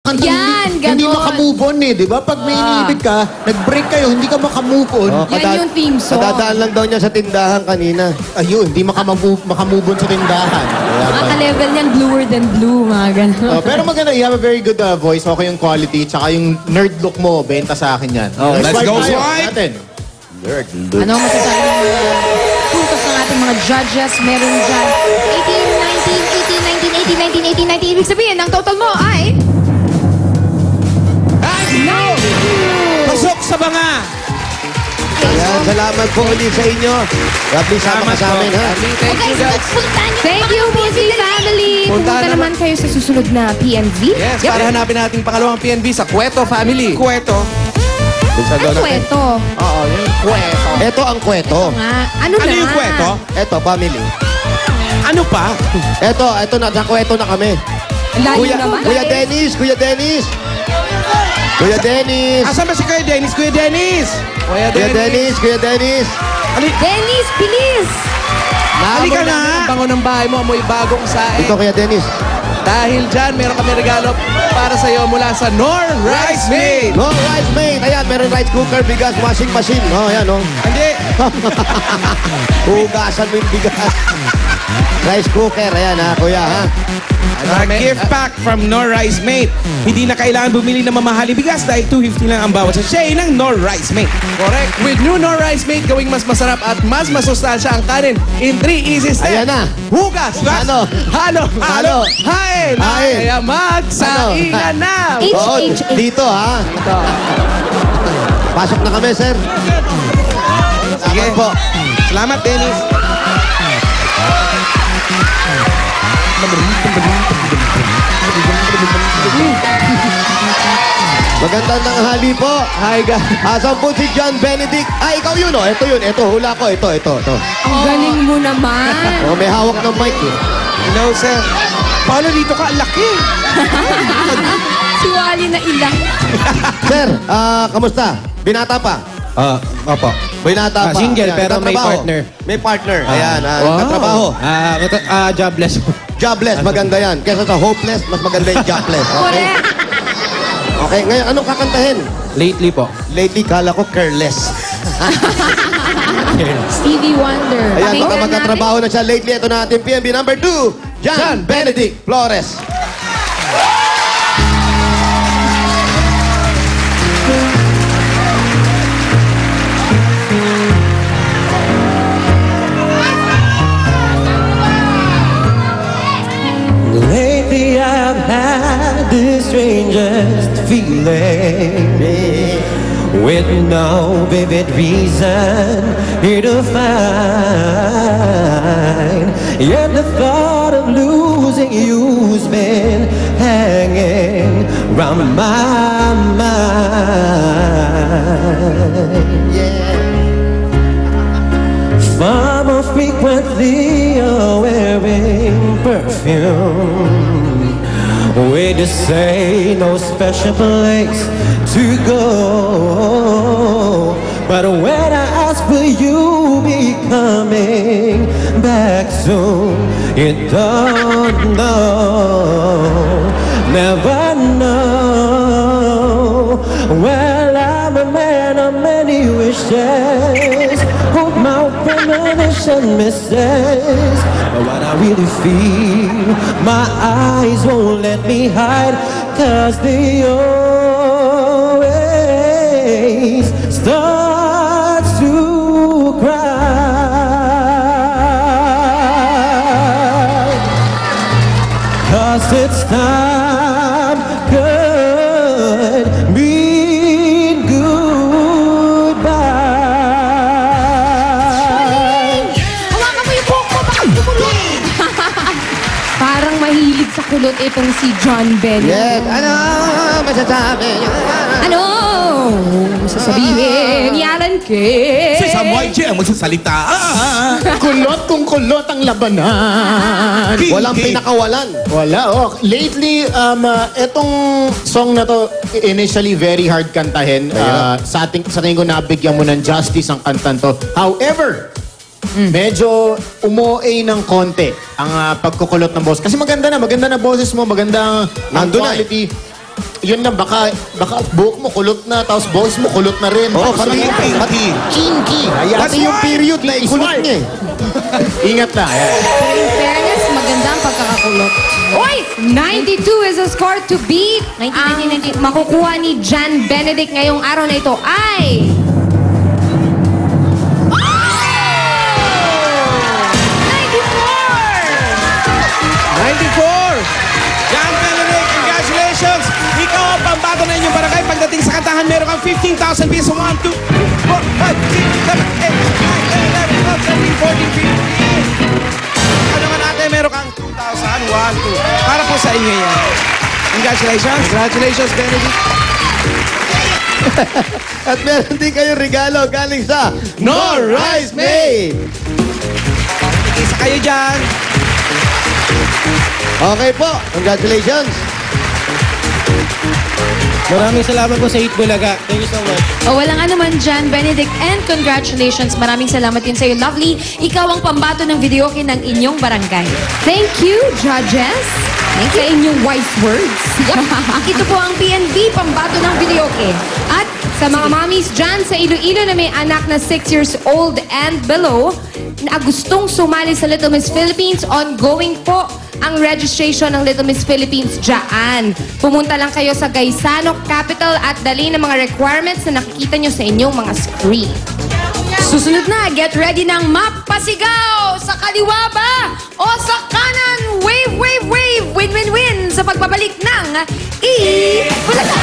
kanta Yan, hindi ganon. makamove on eh, di ba? Pag may iniibig ka, nag-break kayo, hindi ka makamove on. Yan yung theme song. Kadadaan lang daw niya sa tindahan kanina. Ayun, hindi makamove on sa tindahan. Kaya Mga pa- ka-level niyan, bluer than blue, mga gano'n. Pero maganda, you have a very good voice, okay yung quality, tsaka yung nerd look mo, benta sa akin yan. Let's go, tayo. swipe! Natin. Ano ang masasabi ng mga puntos ng ating mga judges? Meron dyan 18, 19, 18, 19, 18, 19, 18, 19. Ibig sabihin, ang total mo ay... Pasok sa banga! Ayan, salamat po ulit sa inyo. Please sama ka sa amin, ha? Thank you, guys. Thank you, Busy Family! Punta Pumunta naman kayo sa susunod na PNV. Yes, para hanapin natin pangalawang PNB sa Cueto Family. Kwento. Ang kwento. Oo, yung kwento. Ito ang kwento. Nga, ano Ano na? yung kwento? Ito, family. Ano pa? Ito na, sa kwento na kami. Ang layo naman. Kuya Dennis, Kuya Dennis. Kuya Dennis. Asan ba si Kuya Dennis? Kuya Dennis! Kuya Kuya Dennis, Kuya Dennis. Dennis, bilis! Halika na! Ang bango ng bahay mo, amoy bagong saing. Ito, Kuya Dennis. Dahil dyan, meron kami regalo para sa iyo mula sa Nor Rice Made. No, rice made. Ayan, meron rice cooker, bigas, washing machine. Oh, ayan, oh. Hindi! Hugasan mo yung bigas. Rice cooker, ayan ha, kuya ha. Gift pack from Nor Rice Mate. Hindi na kailangan bumili ng mamahaling bigas dahil 250 lang ang bawat sachet ng Nor Rice Mate. Correct. With new Nor Rice Made, gawing mas masarap at mas masustansya ang kanin in 3 easy steps. Ayan na. Hugas. Ano? Halo. Halo. Hain. Hain. Kaya magsaingan na. Oo, dito ha. Pasok na kami, sir. Sige. Salamat po. Salamat, Dennis. Magandang tanghali po. Hi, guys. Asan po si John Benedict? Ay, ikaw yun, oh. Ito yun. Ito, hula ko. Ito. Ang galing mo naman. Oh, may hawak ng mic eh. Hello, sir. Paano dito ka? Ang laki! Si Wally na ilang. Sir, kamusta? Binata pa? Opo. Binata pa. Single, Ayan, pero may nagtatrabaho. partner. May partner. Ayan, nagtatrabaho. Jobless. Jobless, maganda yan. Kesa sa hopeless, mas maganda yung jobless. Okay? Correct. Okay, ngayon, anong kakantahin? Lately po. Lately, kala ko careless. Stevie Wonder. Ayan, baka Pakinggan magkatrabaho na siya lately. Ito na ating PNB number 2, John Benedict Flores. Lately I've had the strangest feeling, with no vivid reason here to find. Yet the thought of losing you's been hanging round my mind. Far more frequently you're wearing perfume, we just say no special place to go. But when I ask will you be coming back soon, you don't know, never know. Well, I'm a man of many wishes, hope my premonition misses. But what I really feel, my eyes won't let me hide, 'cause they always start to cry. 'Cause it's time could mean goodbye. Hawakan mo yung buhok mo, baka tumulong. Parang mahilig sa kulot itong si John Benedict. Yes, ano masasabi niyo? Ano? Sasabihin ni Alan K. Si Samoy J ang magsasalita. Kulot kung kulot ang labanan. Walang pinakawalan. Wala, oh. Lately, etong song na to, initially very hard kantahin. Sa tingin ko nabigyan mo ng justice ang kantan to. However, medyo umo-A ng konti ang pagkukulot ng boss. Kasi maganda na boses mo, maganda ang Nandun na quality. yun na, baka buhok mo kulot na, tapos boys mo kulot na rin. Oo, Baka parang sumiyak. yung pinky. Kinky. Pati yung period na ikulot niya eh. Ingat na. Ayan. In fairness, maganda ang pagkakakulot. Uy! 92 is a score to beat. Ang makukuha ni Jan Benedict ngayong araw na ito ay... 94! Jan Benedict, congratulations! Ikaw ang pambato na inyong barangay. Pagdating sa kantahan, meron kang 15,000 pesos. 1, 2, 3, 4, 5, 6, 7, 8, 9, 10, 11, 12, 13, 14, 15. Ano naman natin, meron kang 2,000. 1, 2. Para po sa inyo yan. Congratulations. Congratulations, Benedict. At meron din kayong regalo galing sa No Rice Mate. Isa kayo dyan. Okay po, congratulations. Maraming salamat po sa Eat Bulaga. Thank you so much. O walang anuman dyan, Benedict, and congratulations. Maraming salamat din sa'yo, Lovely. Ikaw ang pambato ng videoke ng inyong barangay. Thank you, judges. Thank you. Sa inyong wise words. Ito po ang PNB, pambato ng videoke. At sa mga mommies dyan sa Iloilo na may anak na 6 years old and below, na gustong sumali sa Little Miss Philippines, ongoing po ang registration ng Little Miss Philippines dyan. Pumunta lang kayo sa Gaisano Capital at dali ng mga requirements na nakikita nyo sa inyong mga screen. Susunod na, get ready ng mapasigaw! Sa kaliwa ba? O sa kanan? Wave, wave, wave! Win, win, win! Sa pagbabalik ng Bulaga!